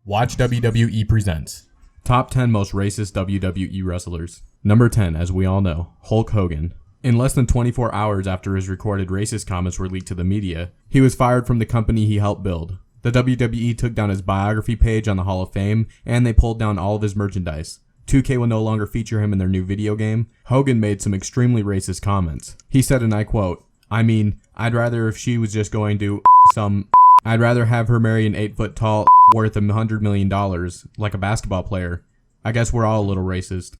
Watch WWE Presents Top 10 Most Racist WWE Wrestlers. Number 10, as we all know, Hulk Hogan. In less than 24 hours after his recorded racist comments were leaked to the media, he was fired from the company he helped build. The WWE took down his biography page on the Hall of Fame, and they pulled down all of his merchandise. 2K will no longer feature him in their new video game. Hogan made some extremely racist comments. He said, and I quote, I'd rather if she was just going to I'd rather have her marry an 8-foot tall worth $100 million, like a basketball player. I guess we're all a little racist.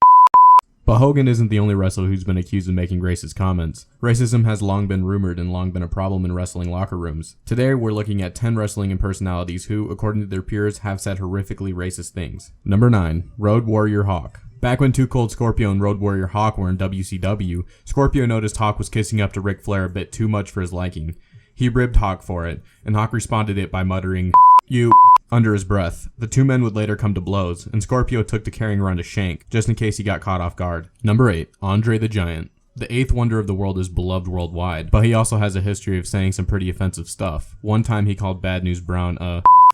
But Hogan isn't the only wrestler who's been accused of making racist comments. Racism has long been rumored and long been a problem in wrestling locker rooms. Today, we're looking at 10 wrestling impersonalities who, according to their peers, have said horrifically racist things. Number 9. Road Warrior Hawk. Back when Too Cold Scorpio and Road Warrior Hawk were in WCW, Scorpio noticed Hawk was kissing up to Ric Flair a bit too much for his liking. He ribbed Hawk for it, and Hawk responded it by muttering, "You," under his breath. The two men would later come to blows, and Scorpio took to carrying around a shank, just in case he got caught off guard. Number 8. Andre the Giant. The 8th wonder of the world is beloved worldwide, but he also has a history of saying some pretty offensive stuff. One time he called Bad News Brown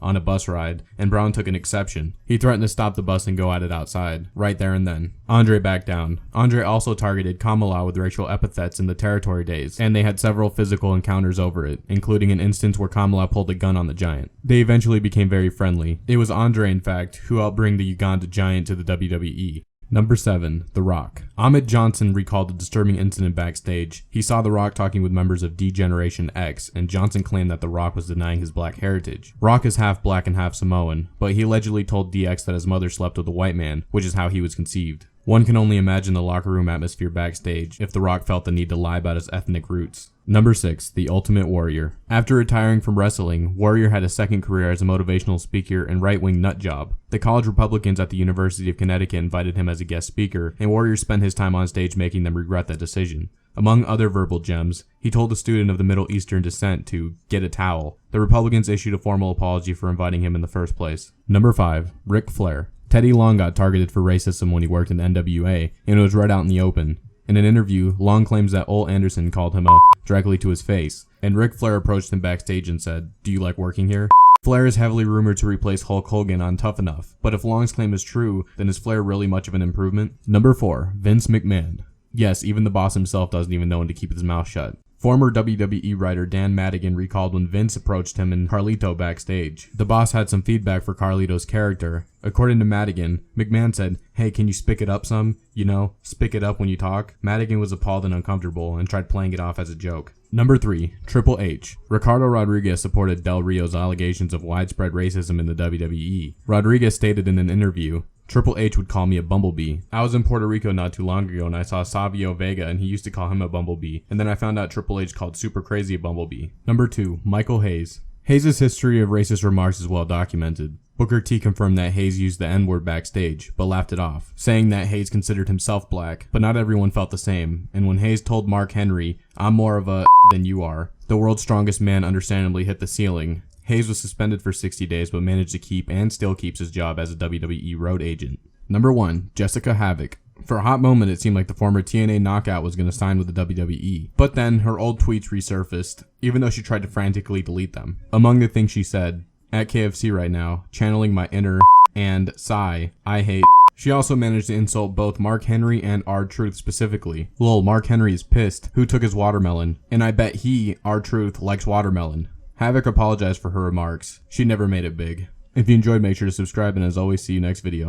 on a bus ride, and Brown took an exception. He threatened to stop the bus and go at it outside, right there and then. Andre backed down. Andre also targeted Kamala with racial epithets in the Territory days, and they had several physical encounters over it, including an instance where Kamala pulled a gun on the Giant. They eventually became very friendly. It was Andre, in fact, who helped bring the Uganda Giant to the WWE. Number 7. The Rock. Ahmed Johnson recalled a disturbing incident backstage. He saw The Rock talking with members of D-Generation X, and Johnson claimed that The Rock was denying his black heritage. Rock is half black and half Samoan, but he allegedly told DX that his mother slept with a white man, which is how he was conceived. One can only imagine the locker room atmosphere backstage if The Rock felt the need to lie about his ethnic roots. Number 6. The Ultimate Warrior. After retiring from wrestling, Warrior had a second career as a motivational speaker and right-wing nutjob. The college Republicans at the University of Connecticut invited him as a guest speaker, and Warrior spent his time on stage making them regret that decision. Among other verbal gems, he told a student of the Middle Eastern descent to get a towel. The Republicans issued a formal apology for inviting him in the first place. Number 5. Ric Flair. Teddy Long got targeted for racism when he worked in NWA, and it was right out in the open. In an interview, Long claims that Ole Anderson called him directly to his face, and Ric Flair approached him backstage and said, "Do you like working here?" Flair is heavily rumored to replace Hulk Hogan on Tough Enough, but if Long's claim is true, then is Flair really much of an improvement? Number 4. Vince McMahon. Yes, even the boss himself doesn't even know when to keep his mouth shut. Former WWE writer Dan Madigan recalled when Vince approached him and Carlito backstage. The boss had some feedback for Carlito's character. According to Madigan, McMahon said, "Hey, can you spick it up some? You know, spick it up when you talk." Madigan was appalled and uncomfortable and tried playing it off as a joke. Number 3. Triple H. Ricardo Rodriguez supported Del Rio's allegations of widespread racism in the WWE. Rodriguez stated in an interview, "Triple H would call me a bumblebee. I was in Puerto Rico not too long ago and I saw Savio Vega and he used to call him a bumblebee. And then I found out Triple H called Super Crazy a bumblebee." Number 2. Michael Hayes. Hayes' history of racist remarks is well documented. Booker T confirmed that Hayes used the N-word backstage, but laughed it off, saying that Hayes considered himself black, but not everyone felt the same. And when Hayes told Mark Henry, "I'm more of a than you are," the world's strongest man understandably hit the ceiling. Hayes was suspended for 60 days but managed to keep and still keeps his job as a WWE road agent. Number 1. Jessica Havoc. For a hot moment, it seemed like the former TNA Knockout was going to sign with the WWE. But then, her old tweets resurfaced, even though she tried to frantically delete them. Among the things she said, "At KFC right now, channeling my inner and sigh, I hate." She also managed to insult both Mark Henry and R-Truth specifically. Lol, Mark Henry is pissed. Who took his watermelon? And I bet he, R-Truth, likes watermelon. Havoc apologized for her remarks. She never made it big. If you enjoyed, make sure to subscribe, and as always, see you next video.